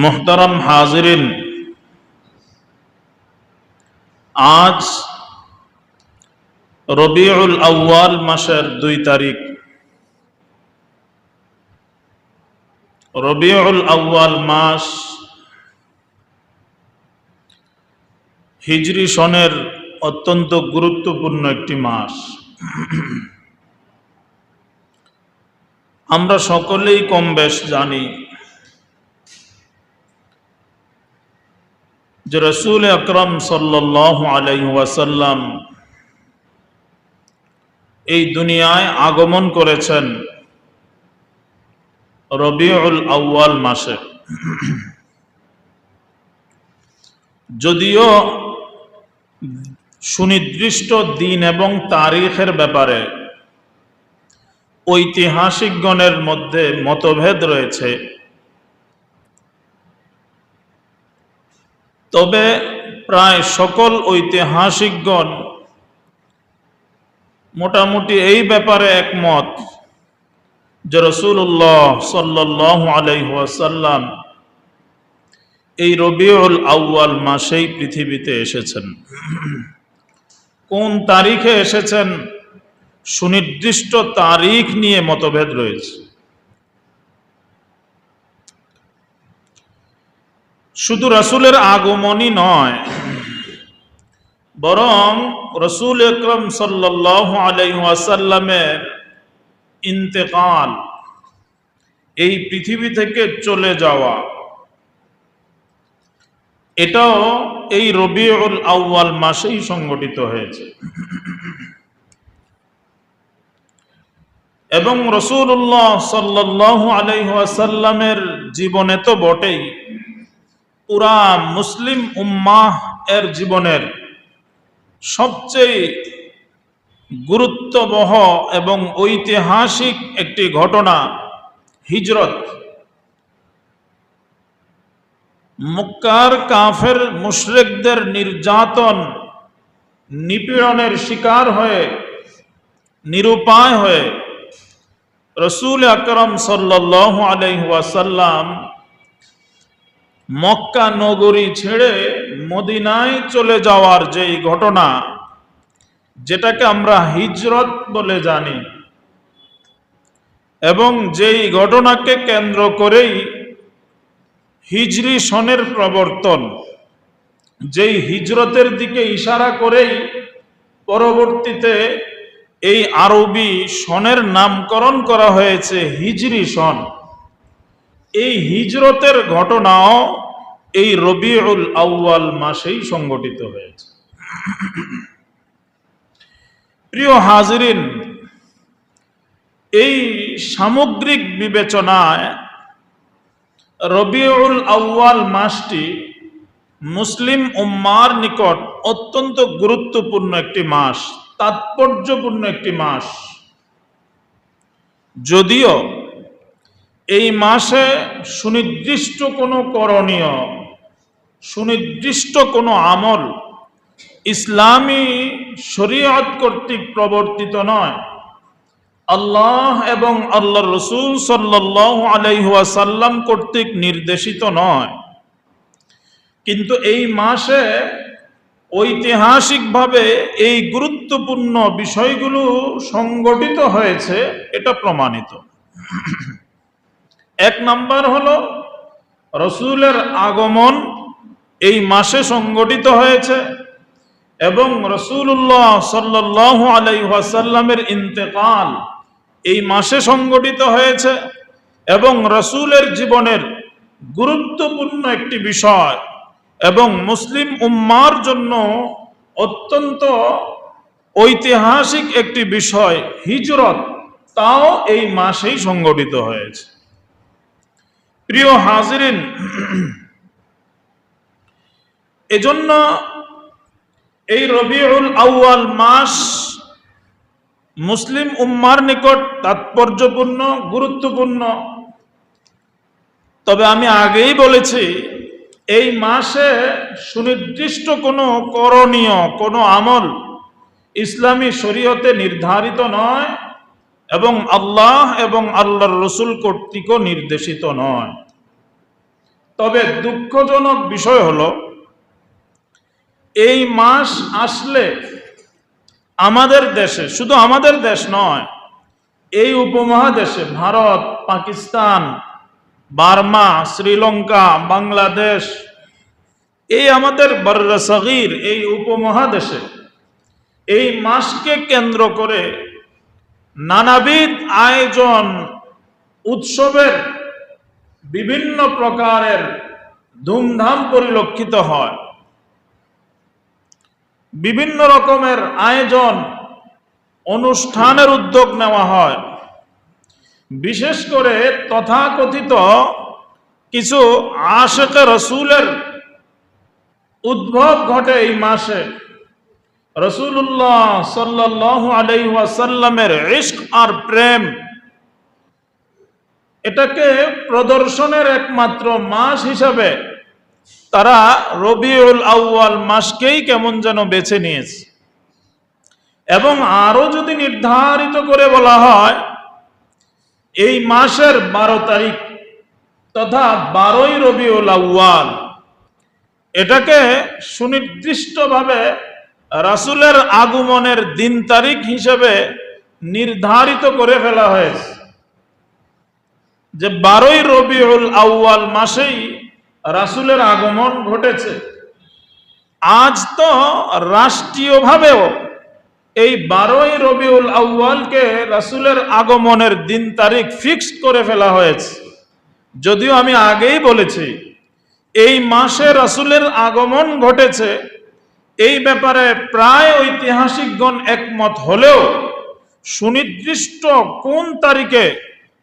মুহতারাম হাজিরিন, আজ রবিউল আউয়াল মাসের 2 তারিখ। রবিউল আউয়াল মাস হিজরি সনের অত্যন্ত গুরুত্বপূর্ণ একটি মাস। আমরা সকলেই কম বেশ জানি যে রাসূল আকরাম সাল্লাল্লাহু আলাইহি ওয়াসাল্লাম এই দুনিয়ায় আগমন করেছেন রবিউল আউয়াল মাসে। যদিও সুনির্দিষ্ট দিন এবং তারিখের ব্যাপারে ঐতিহাসিকগণের মধ্যে মতভেদ রয়েছে, তবে প্রায় সকল ঐতিহাসিকগণ মোটামুটি এই ব্যাপারে একমত যে রাসূলুল্লাহ সাল্লাল্লাহু আলাইহি ওয়াসাল্লাম এই রবিউল আউয়াল মাসেই পৃথিবীতে এসেছেন। কোন তারিখে এসেছেন সুনির্দিষ্ট তারিখ নিয়ে মতভেদ রয়েছে। শুধু রাসূলের আগমনই নয়, বরং রাসূল আকরাম সাল্লাল্লাহু আলাইহি ওয়াসাল্লামের ইন্তেকাল, এই পৃথিবী থেকে চলে যাওয়া, এটাও এই রবিউল আউয়াল মাসেই সংঘটিত হয়েছে। এবং রাসূলুল্লাহ সাল্লাল্লাহু আলাইহি ওয়াসাল্লামের জীবনে তো বটেই, পুরা মুসলিম উম্মাহ এর জীবনের সবচেয়ে গুরুত্ববহ এবং ঐতিহাসিক একটি ঘটনা হিজরত। মক্কার কাফের মুশরিকদের নির্যাতন নিপীড়নের শিকার হয়ে, নিরুপায় হয়ে রাসূল আকরাম সাল্লাল্লাহু আলাইহি ওয়াসাল্লাম মক্কা নগরী ছেড়ে মদিনায় চলে যাওয়ার যেই ঘটনা, যেটাকে আমরা হিজরত বলে জানি, এবং যেই ঘটনাকে কেন্দ্র করেই হিজরি সনের প্রবর্তন, যেই হিজরতের দিকে ইশারা করেই পরবর্তীতে এই আরবি সনের নামকরণ করা হয়েছে হিজরি সন। এই হিজরতের ঘটনাও এই রবিউল আউয়াল মাসেই সংঘটিত হয়েছে। প্রিয় হাজিরিন, এই সামগ্রিক বিবেচনায় রবিউল আউয়াল মাসটি মুসলিম উম্মার নিকট অত্যন্ত গুরুত্বপূর্ণ একটি মাস, তাৎপর্যপূর্ণ একটি মাস। যদিও এই মাসে সুনির্দিষ্ট কোনো করণীয়, সুনির্দিষ্ট কোনো আমল ইসলামী শরীয়ত কর্তৃক প্রবর্তিত নয়, আল্লাহ এবং আল্লাহর রাসূল সাল্লাল্লাহু আলাইহি ওয়াসাল্লাম কর্তৃক নির্দেশিত নয়, কিন্তু এই মাসে ঐতিহাসিকভাবে এই গুরুত্বপূর্ণ বিষয়গুলো সংগঠিত হয়েছে, এটা প্রমাণিত। এক নাম্বার হলো রাসূলের আগমন এই মাসে সংগঠিত হয়েছে, এবং রাসূলুল্লাহ সাল্লাল্লাহু আলাইহি ওয়াসাল্লামের ইন্তেকাল এই মাসে সংগঠিত হয়েছে, এবং রাসূলের জীবনের গুরুত্বপূর্ণ একটি বিষয় এবং মুসলিম উম্মার জন্য অত্যন্ত ঐতিহাসিক একটি বিষয় হিজরত, তাও এই মাসেই সংগঠিত হয়েছে। প্রিয় হাজিরিন, এজন্য এই রবিউল আউয়াল মাস মুসলিম উম্মার নিকট তাৎপর্যপূর্ণ, গুরুত্বপূর্ণ। তবে আমি আগেই বলেছি, এই মাসে সুনির্দিষ্ট কোনো করণীয়, কোনো আমল ইসলামী শরীয়তে নির্ধারিত নয়, এবং আল্লাহ এবং আল্লাহর রাসূল কর্তৃক নির্দেশিত নয়। তবে দুঃখজনক বিষয় হলো এই মাস আসলে আমাদের দেশে, শুধু আমাদের দেশ নয়, এই উপমহাদেশে ভারত, পাকিস্তান, বার্মা, শ্রীলঙ্কা, বাংলাদেশ, এই আমাদের বর্রে সগীর এই উপমহাদেশে এই মাসকে কেন্দ্র করে নানাবিধ আয়োজন, উৎসবের বিভিন্ন প্রকারের ধুমধাম পরিলক্ষিত হয়। বিভিন্ন রকমের আয়োজন, অনুষ্ঠানের উদ্যোগ নেওয়া হয়। বিশেষ করে তথাকথিত কিছু আশিকে রসুলের উদ্ভব ঘটে এই মাসে। রাসূলুল্লাহ সাল্লাল্লাহু আলাইহি ওয়াসাল্লামের ইশক আর প্রেম, এটাকে প্রদর্শনের একমাত্র মাস হিসাবে তারা রবিউল আউয়াল মাসকেই কেমন যেন বেছে নিয়েছে। এবং আরো যদি নির্ধারিত করে বলা হয়, এই মাসের 12 তারিখ তথা 12ই রবিউল আউয়াল, এটাকে সুনির্দিষ্টভাবে রাসূলের আগমনের দিন তারিখ হিসেবে নির্ধারিত করে ফেলা হয়েছে যে 12ই রবিউল আউয়াল মাসেই রাসূলের আগমন ঘটেছে। আজ তো রাষ্ট্রীয়ভাবেও এই 12ই রবিউল আউয়ালকে রাসূলের আগমনের দিন তারিখ ফিক্সড করে ফেলা হয়েছে। যদিও আমি আগেই বলেছি এই মাসে রাসূলের আগমন ঘটেছে, এই ব্যাপারে প্রায় ঐতিহাসিকগণ একমত হলেও সুনির্দিষ্ট কোন তারিখে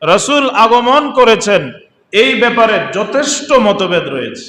রাসূল আগমন করেছেন এই ব্যাপারে যথেষ্ট মতভেদ রয়েছে।